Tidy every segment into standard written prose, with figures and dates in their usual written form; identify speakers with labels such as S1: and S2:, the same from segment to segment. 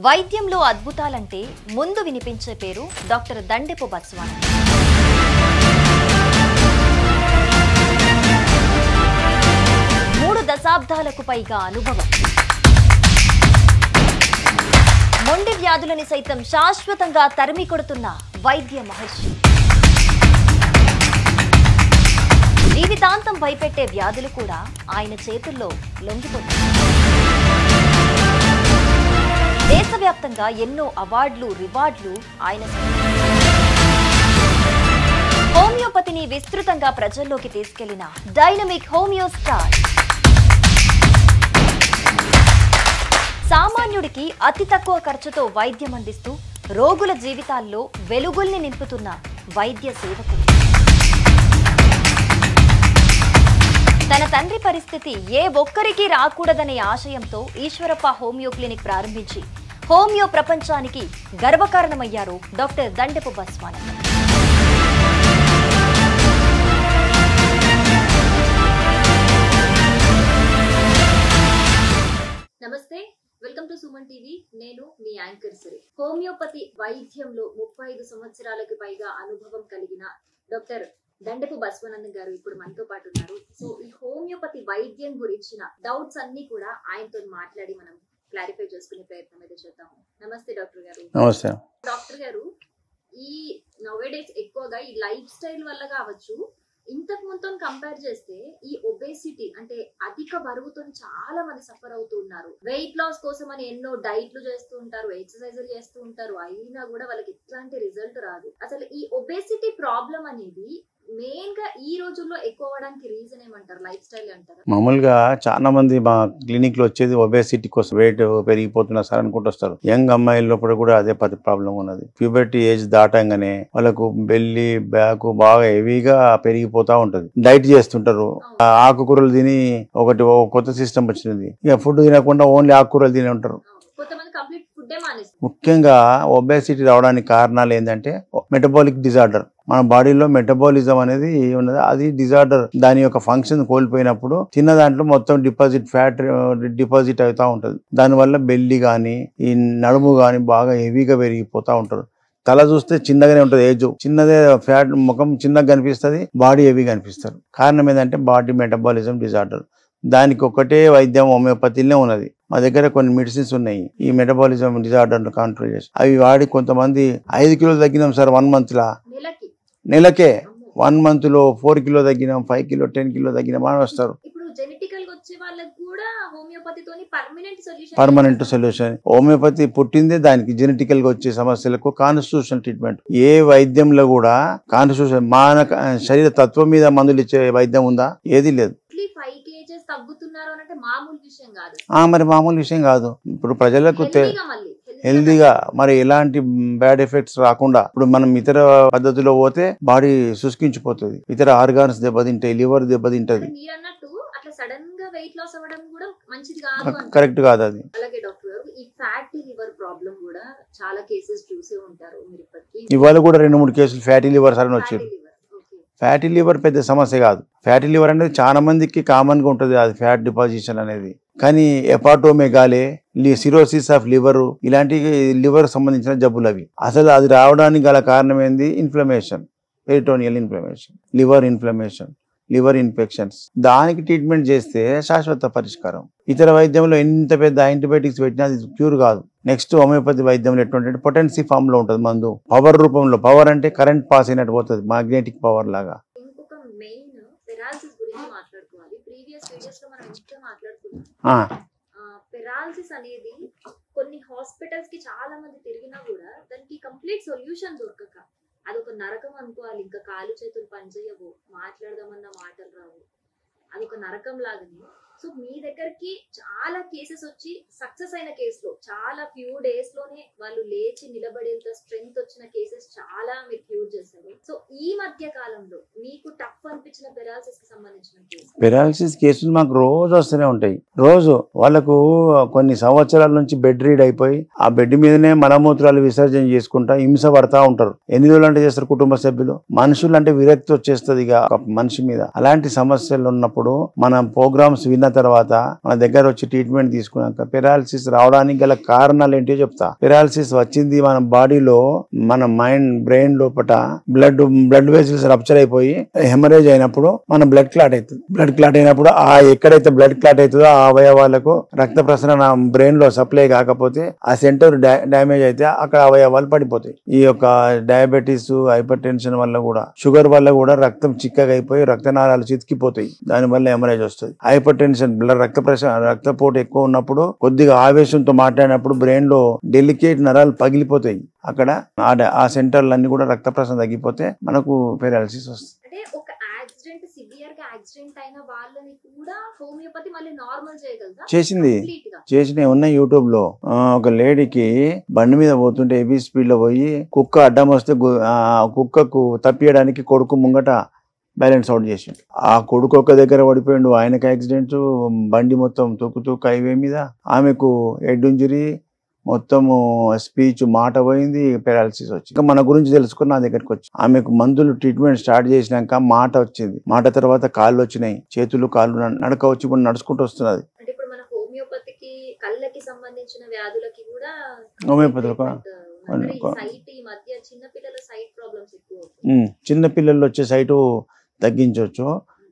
S1: వైద్యంలో అద్భుతాలంటే ముందు వినిపించే పేరు డాక్టర్ దండెపు బస్వన్న. 3 దశాబ్దాలకు పైగా అనుభవం, మొండి వ్యాధులని సైతం శాశ్వతంగా తరిమి కొడుతున్న వైద్య మహర్షి. జీవితాంతం భయపెట్టే వ్యాధులు కూడా ఆయన చేతుల్లో లొంగిపోతాయి. దేశవ్యాప్తంగా ఎన్నో అవార్డులు రివార్డులు ఆయన. హోమియోపతిని విస్తృతంగా ప్రజల్లోకి తీసుకెళ్లిన డైనమిక్ హోమియో స్టార్. సామాన్యుడికి అతి తక్కువ ఖర్చుతో వైద్యం అందిస్తూ రోగుల జీవితాల్లో వెలుగుల్ని నింపుతున్న వైద్య సేవకుడు. తన తండ్రి పరిస్థితి ఏ ఒక్కరికి రాకూడదనే ఆశయంతో ఈశ్వరప్ప హోమియో క్లినిక్ ప్రారంభించి హోమియో ప్రపంచానికి గర్వకారణమయ్యారు డాక్టర్ దండెపు బస్వన్న. నమస్తే, వెల్కమ్ టు సుమన్ టీవీ. నేను మీ యాంకర్ సిరి. హోమియోపతి వైద్యంలో 35 సంవత్సరాలకు పైగా అనుభవం కలిగిన డాక్టర్ దండెపు బస్వన్న గారు ఇప్పుడు మనతో పాటు ఉన్నారు. సో ఈ హోమియోపతి వైద్యం గురించిన డౌట్స్ అన్ని కూడా ఆయనతో మాట్లాడి మనం క్లారిఫై చేసుకునే ప్రయత్నం అయితే చేద్దాము. నమస్తే డాక్టర్ గారు.
S2: నమస్తే
S1: డాక్టర్ గారు. ఈ నౌవేడేస్ ఎక్కువగా ఈ లైఫ్ స్టైల్ వల్ల కావచ్చు, ఇంతకు ముందు కంపేర్ చేస్తే ఈ ఒబేసిటీ అంటే అధిక బరువుతో చాలా మంది సఫర్ అవుతూ ఉన్నారు. వెయిట్ లాస్ కోసం అని ఎన్నో డైట్లు చేస్తూ ఉంటారు, ఎక్సర్సైజులు చేస్తూ ఉంటారు, అయినా కూడా వాళ్ళకి ఎట్లాంటి రిజల్ట్ రాదు. అసలు ఈ ఒబేసిటీ ప్రాబ్లం అనేది మెయిన్ గా ఈ రోజుల్లో ఎక్కువ అవడానికి రీజన్ ఏమంటారు? లైఫ్ స్టైల్ అంటారు.
S2: మామూలుగా చాలా మంది మా క్లినిక్ లో వచ్చేది ఒబేసిటీ కోసం, వెయిట్ పెరిగిపోతున్నా సార్ అనుకుంటూ వస్తారు. యంగ్ అమ్మాయిల కూడా అదే ప్రాబ్లం ఉన్నది. ప్యూబర్టీ ఏజ్ దాటంగానే వాళ్ళకు బెల్లి బ్యాక్ బాగా హెవీగా పెరిగిపోతా ఉంటది. డైట్ చేస్తుంటారు, ఆకుకూరలు తిని ఒక కొత్త సిస్టమ్ వచ్చింది. ఇక ఫుడ్ తినకుండా ఓన్లీ ఆకుకూరలు తిని ఉంటారు. ముఖ్యంగా ఒబేసిటీ రావడానికి కారణాలు ఏంటంటే మెటబాలిక్ డిజార్డర్. మన బాడీలో మెటబాలిజం అనేది ఉన్నది, అది డిజార్డర్. దాని యొక్క ఫంక్షన్ కోల్పోయినప్పుడు తిన్న దాంట్లో మొత్తం ఫ్యాట్ డిపాజిట్ అవుతా ఉంటది. దానివల్ల బెల్లి గాని ఈ నడుము గాని బాగా హెవీగా పెరిగిపోతా ఉంటారు. తల చూస్తే చిన్నగానే ఉంటుంది, ఏజ్ చిన్నదే, ఫ్యాట్ ముఖం చిన్నగా కనిపిస్తుంది, బాడీ హెవీగా కనిపిస్తారు. కారణం ఏంటంటే బాడీ మెటబాలిజం డిజార్డర్. దానికి ఒకటే వైద్యం హోమియోపతిలోనే ఉన్నది. మా దగ్గర కొన్ని మెడిసిన్స్ ఉన్నాయి ఈ మెటబాలిజం డిజార్డర్ కంట్రోల్ చేసి. అవి వాడి కొంతమంది 5 కిలోలు తగ్గినాం సార్ 1 మంత్ లా, నెలకే 1 మంత్ లో 4 కిలో తగ్గినాం, 5 కిలో 10 కిలో తగ్గినాం అని వస్తారు. పర్మనెంట్ సొల్యూషన్ హోమియోపతి పుట్టిందే దానికి, జెనెటికల్ గా వచ్చే సమస్యలకు కాన్స్టిట్యూషన్ ట్రీట్మెంట్. ఏ వైద్యంలో కూడా కాన్స్టిట్యూషన్ మానవ శరీర తత్వం మీద మందులు ఇచ్చే వైద్యం ఉందా? ఏది లేదు. మరి మామూలు విషయం కాదు. ఇప్పుడు ప్రజలకు హెల్దీగా మరి ఎలాంటి బ్యాడ్ ఎఫెక్ట్స్ రాకుండా, ఇప్పుడు మనం ఇతర పద్ధతిలో పోతే బాడీ శుష్కించిపోతుంది, ఇతర ఆర్గాన్స్ దెబ్బతింటాయి, లివర్ దెబ్బతింటది. కరెక్ట్ కాదు అది. ఇవాళ కూడా 2-3 కేసులు ఫ్యాటీ లివర్స్ అని వచ్చారు. ఫ్యాటీ లివర్ పెద్ద సమస్య కాదు. ఫ్యాటీ లివర్ అనేది చాలా మందికి కామన్ గా ఉంటుంది, అది ఫ్యాట్ డిపాజిషన్ అనేది. కానీ హెపాటోమెగాలే, సిరోసిస్ ఆఫ్ లివర్, ఇలాంటి లివర్ సంబంధించిన జబ్బులు అవి. అసలు అది రావడానికి గల కారణం ఏంది? Inflammation, peritoneal inflammation, liver inflammation, liver infections. దానికి ట్రీట్మెంట్ చేస్తే శాశ్వత పరిష్కారం. ఇతర వైద్యంలో ఎంత పెద్ద యాంటీబయాటిక్స్ పెట్టినా అది క్యూర్ కాదు. నెక్స్ట్ హోమియోపతి వైద్యంలో ఎటువంటి పొటెన్సీ ఫామ్ లో ఉంటుంది మందు, పవర్ రూపంలో. పవర్ అంటే కరెంట్ పాస్ అయినట్టు పోతుంది, మ్యాగ్నెటిక్ పవర్ లాగా.
S1: పెరాలసిస్ అనేది కొన్ని హాస్పిటల్స్ కి చాలా మంది తిరిగినా కూడా దానికి కంప్లీట్ సొల్యూషన్ దొరకక అదొక నరకం అనుకోవాలి. ఇంకా కాలు చేతులు పనిచేయవు, మాట్లాడదామన్న మాటలు రావు, అదొక నరకం లాగానే. సో మీ దగ్గరికి చాలా కేసెస్ వచ్చి సక్సెస్ అయిన కేసులో చాలా ఫ్యూ డేస్ లోనే వాళ్ళు లేచి నిలబడేంత స్ట్రెంగ్త్ వచ్చిన కేసెస్ చాలా మీరు క్యూర్ చేశారు. సో ఈ మధ్య కాలంలో మీకు టఫ్ అనిపించిన పెరాలసిస్ కి సంబంధించిన
S2: పెరాలసిస్ కేసులు మాకు రోజు వస్తూనే ఉంటాయి. రోజు వాళ్ళకు కొన్ని సంవత్సరాల నుంచి బెడ్ రీడ్ అయిపోయి ఆ బెడ్ మీదనే మలమూత్రాలు విసర్జన చేసుకుంటా హింస పడతా ఉంటారు. ఎన్ని రోజులు అంటే చేస్తారు కుటుంబ సభ్యులు. మనుషులు అంటే విరక్తి వచ్చేస్తుంది ఇక మనిషి మీద. అలాంటి సమస్యలు ఉన్నప్పుడు మన ప్రోగ్రామ్స్ విన్న తర్వాత మన దగ్గర వచ్చి ట్రీట్మెంట్ తీసుకున్నాక పెరాలసిస్ రావడానికి గల కారణాలు ఏంటో చెప్తా. పెరాలసిస్ వచ్చింది మన బాడీలో, మన మైండ్ బ్రెయిన్ లోపల బ్లడ్ వెసిల్స్ రప్చర్ అయిపోయి హెమరేజ్ అయినప్పుడు మన బ్లడ్ క్లాట్ అవుతుంది. బ్లడ్ క్లాట్ అయినప్పుడు ఆ ఎక్కడైతే బ్లడ్ క్లాట్ అవుతుందో ఆ అవయవాలకు రక్త ప్రసరణ బ్రెయిన్ లో సప్లై కాకపోతే ఆ సెంటర్ డ్యామేజ్ అయితే అక్కడ అవయవాలు పడిపోతాయి. ఈ యొక్క డయాబెటీస్, హైపర్ టెన్షన్ వల్ల కూడా, షుగర్ వల్ల కూడా రక్తం చిక్కగా అయిపోయి రక్తనాళాలు చితికిపోతాయి. దానివల్ల హెమరేజ్ వస్తుంది. హైపర్ టెన్షన్, రక్తపోటు ఎక్కువ ఉన్నప్పుడు కొద్దిగా ఆవేశంతో మాట్లాడినప్పుడు బ్రెయిన్ లో డెలికేట్ నరాలు పగిలిపోతాయి. అక్కడ ఆ సెంటర్లన్నీ కూడా రక్త ప్రసరణ తగ్గిపోతే మనకు పెరాలసిస్ వస్తుంది.
S1: అంటే ఒక యాక్సిడెంట్, సివియర్ గా యాక్సిడెంట్ అయిన వాళ్ళని కూడా హోమియోపతి మళ్ళీ నార్మల్ చేయగలదా?
S2: చేసినవి ఉన్నాయి యూట్యూబ్ లో. ఒక లేడీకి బండి మీద పోతుంటే హెవీ స్పీడ్ లో పోయి కుక్క అడ్డం వస్తే కుక్కకు తప్పియడానికి కొడుకు ముంగట బ్యాలెన్స్ అవుట్ చేసిండు. ఆ కొడుకు ఒక్క దగ్గర పడిపోయిండు. ఆయనకు యాక్సిడెంట్, బండి మొత్తం తొక్కు హైవే మీద. ఆమెకు హెడ్ ఇంజరీ, మొత్తము స్పీచ్ మాట పోయింది, పెరాలసిస్ వచ్చింది. ఇంకా మన గురించి తెలుసుకుని నా దగ్గరికి వచ్చి ఆమెకు మందులు ట్రీట్మెంట్ స్టార్ట్ చేసినాక మాట వచ్చింది. మాట తర్వాత కాళ్ళు వచ్చినాయి, చేతులు కాళ్ళు నడక వచ్చి ఇప్పుడు నడుచుకుంటూ వస్తున్నది.
S1: అంటే ఇప్పుడు మన హోమియోపతికి కళ్ళకి సంబంధించిన వ్యాధులకి కూడా
S2: చిన్న పిల్లలు వచ్చే సైటు తగ్గించవచ్చు.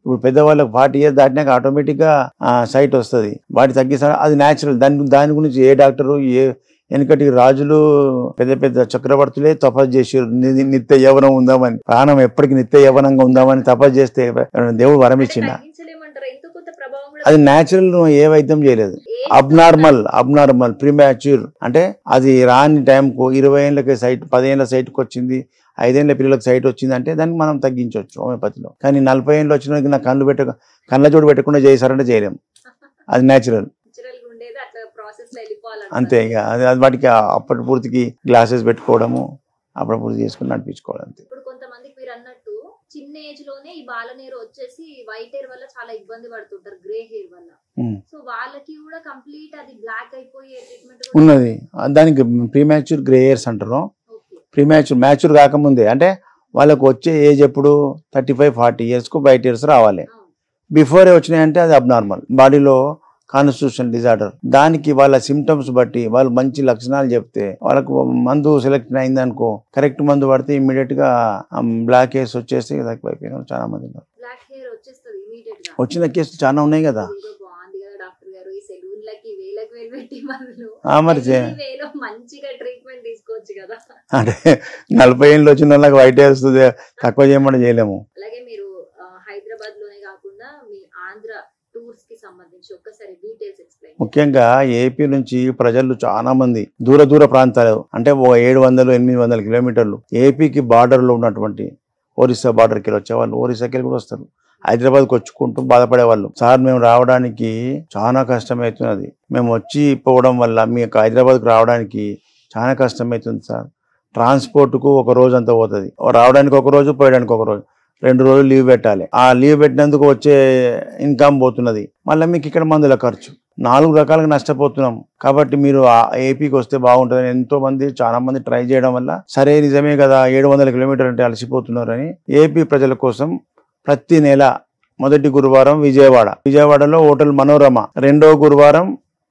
S2: ఇప్పుడు పెద్దవాళ్ళకి 40 years దాటినాక ఆటోమేటిక్ గా సైట్ వస్తుంది. వాటి తగ్గిస్తారు, అది న్యాచురల్. దాని గురించి ఏ డాక్టరు, వెనకటి రాజులు, పెద్ద పెద్ద చక్రవర్తులే తపస్సు చేసారు. నిత్య యవనం ఉందామని, ప్రాణం ఎప్పటికి నిత్య యవనంగా ఉందామని తపస్సు చేస్తే దేవుడు వరం ఇచ్చిండ. అది న్యాచురల్, ఏ వైద్యం చేయలేదు. అబ్నార్మల్ ప్రీమాచ్యూర్ అంటే అది రాని టైంకు 20 ఏళ్ళకి సైట్, 10 ఏళ్ళ సైట్కి వచ్చింది, 5 ఏళ్ళ పిల్లలకు సైట్ వచ్చింది అంటే దాన్ని మనం తగ్గించవచ్చు హోమియోపతిలో. కానీ 40 ఏళ్ళు వచ్చిన నా కళ్ళ జోడు పెట్టకుండా చేశారంటే చేయలేము. అది న్యాచురల్ అంతే. ఇక అది వాటికి అప్పటి పూర్తికి గ్లాసెస్ పెట్టుకోవడము, అప్పుడు పూర్తి చేసుకుని నడిపించుకోవడం అంతే.
S1: ఇప్పుడు కొంతమందికి మీరు అన్నట్టు చిన్న ఏజ్ లోనే ఈ బాలనేరు వచ్చేసి వైట్ హెయిర్ వల్ల చాలా ఇబ్బంది పడుతుంటారు, గ్రే హెయిర్ వల్ల. సో వాళ్ళకి కూడా కంప్లీట్ అది బ్లాక్ అయిపోయే ట్రీట్మెంట్
S2: ఉన్నది. దానికి ప్రీమాచ్యూర్ గ్రే హెయిర్స్ అంటారు. మ్యాచ్యూర్ కాకముందే, అంటే వాళ్ళకు వచ్చే ఏజ్ ఎప్పుడు 35-40 years వైట్ హెయిర్స్ రావాలి. బిఫోరే వచ్చినాయంటే అది అబ్నార్మల్, బాడీలో కాన్స్టిట్యూషన్ డిజార్డర్. దానికి వాళ్ళ సిమ్టమ్స్ బట్టి వాళ్ళు మంచి లక్షణాలు చెప్తే వాళ్ళకు మందు సెలెక్ట్ అయింది అనుకో, కరెక్ట్ మందు పడితే ఇమ్మీడియట్ గా బ్లాక్ హెయిర్స్ వచ్చేసి తగ్గిపోయిన చాలా మంది ఉన్నారు. వచ్చిన కేసులు చాలా ఉన్నాయి కదా. అంటే 40 ఏళ్ళు వచ్చిన వాళ్ళకి వైట్ హెయిర్స్ తక్కువ చేయమని చేయలేము.
S1: అలాగే మీరు హైదరాబాద్ లోనే కాకుండా మీ ఆంధ్ర టూర్స్ కి సంబంధించి ఒక్కసారి డీటెయిల్స్ ఎక్స్ప్లెయిన్.
S2: ముఖ్యంగా ఏపీ నుంచి ప్రజలు చాలా మంది దూర ప్రాంతాలు, అంటే 700-800 kilometers ఏపీకి బార్డర్ లో ఉన్నటువంటి ఒరిస్సా బార్డర్కి వచ్చేవాళ్ళు, ఒరిస్సాకి కూడా వస్తారు. హైదరాబాద్కి వచ్చుకుంటూ బాధపడేవాళ్ళు. సార్ మేము రావడానికి చాలా కష్టమవుతున్నది, మేము వచ్చి పోవడం వల్ల మీకు హైదరాబాద్కి రావడానికి చాలా కష్టమవుతుంది సార్. ట్రాన్స్పోర్ట్కు ఒక రోజు అంతా పోతుంది, రావడానికి ఒక రోజు, పోయడానికి ఒక రోజు, 2 రోజులు లీవ్ పెట్టాలి. ఆ లీవ్ పెట్టినందుకు వచ్చే ఇన్కమ్ పోతున్నది. మళ్ళీ మీకు ఇక్కడ మందుల ఖర్చు, 4 రకాలుగా నష్టపోతున్నాం. కాబట్టి మీరు ఏపీకి వస్తే బాగుంటుంది. ఎంతో మంది, చాలా మంది ట్రై చేయడం వల్ల సరే నిజమే కదా 700 kilometers అంటే అలసిపోతున్నారని ఏపీ ప్రజల కోసం ప్రతి నెల మొదటి గురువారం విజయవాడలో హోటల్ మనోరమ, రెండో గురువారం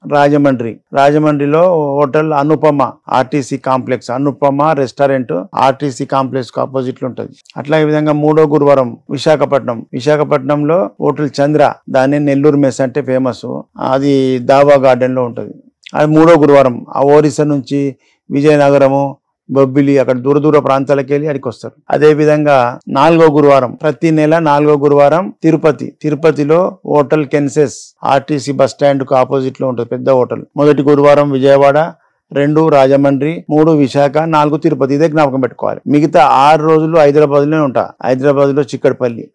S2: రాజమండ్రిలో hotel Anupama, RTC complex, Anupama restaurant RTC complex కు ఆపోజిట్ లో ఉంటది. అట్లా ఈ విధంగా మూడో గురువారం విశాఖపట్నంలో హోటల్ చంద్ర, దాన్ని నెల్లూరు మెస్ అంటే ఫేమస్, అది దావా గార్డెన్ లో ఉంటది. అది మూడో గురువారం. ఆ ఒరిస్సా నుంచి విజయనగరము, బొబ్బిలి, అక్కడ దూర ప్రాంతాలకు వెళ్ళి అడికి వస్తారు. అదే విధంగా 4వ గురువారం, ప్రతి నెల 4వ గురువారం తిరుపతిలో హోటల్ కెన్సెస్, ఆర్టీసీ బస్ స్టాండ్ కు ఆపోజిట్ లో ఉంటుంది పెద్ద హోటల్. మొదటి గురువారం విజయవాడ, 2 రాజమండ్రి, 3 విశాఖ, 4 తిరుపతి. ఇదే జ్ఞాపకం పెట్టుకోవాలి. మిగతా 6 రోజులు హైదరాబాద్ లోనే ఉంటా. హైదరాబాద్ లో చిక్కడపల్లి,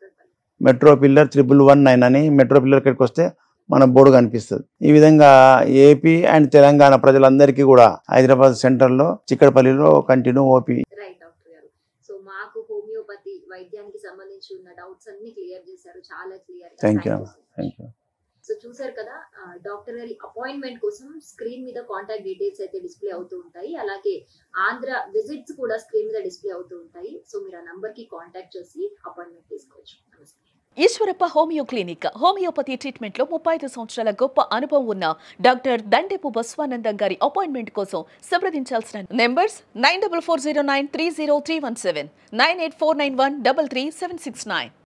S2: మెట్రో పిల్లర్ 119 అని మెట్రో పిల్లర్ ఇక్కడికి వస్తే మన బోర్డు కనిపిస్తుంది. ఈ విధంగా ఏపీ అండ్ తెలంగాణ ప్రజలందరికీ కూడా హైదరాబాద్ సెంటర్ లో చిక్కడపల్లిలో కంటిన్యూ ఓపీ.
S1: రైట్ డాక్టర్ గారు, సో మాకు హోమియోపతి వైద్యానికి సంబంధించి ఉన్న డౌట్స్ అన్ని క్లియర్ చేశారు, చాలా క్లియర్.
S2: Thank you.
S1: సో చూసారు కదా, డాక్టర్ గారి అపాయింట్మెంట్ కోసం స్క్రీన్ మీద కాంటాక్ట్ డీటెయిల్స్ అయితే డిస్ప్లే అవుతూ ఉంటాయి. అలాగే ఆంధ్ర విజిట్స్ కూడా స్క్రీన్ మీద డిస్ప్లే అవుతూ ఉంటాయి. సో మీరు ఆ నంబర్ కి కాంటాక్ట్ చేసి అపాయింట్మెంట్ తీసుకోవచ్చు. నమస్తే.
S3: Eeshwarappa homeo clinic homeopathy treatment లో 35 సంవత్సరాల గొప్ప అనుభవం ఉన్న డాక్టర్ దండెపు బస్వానందం గారి అపాయింట్మెంట్ కోసం సంప్రదించాల్సిన నెంబర్స్ 9440930317 98491333769.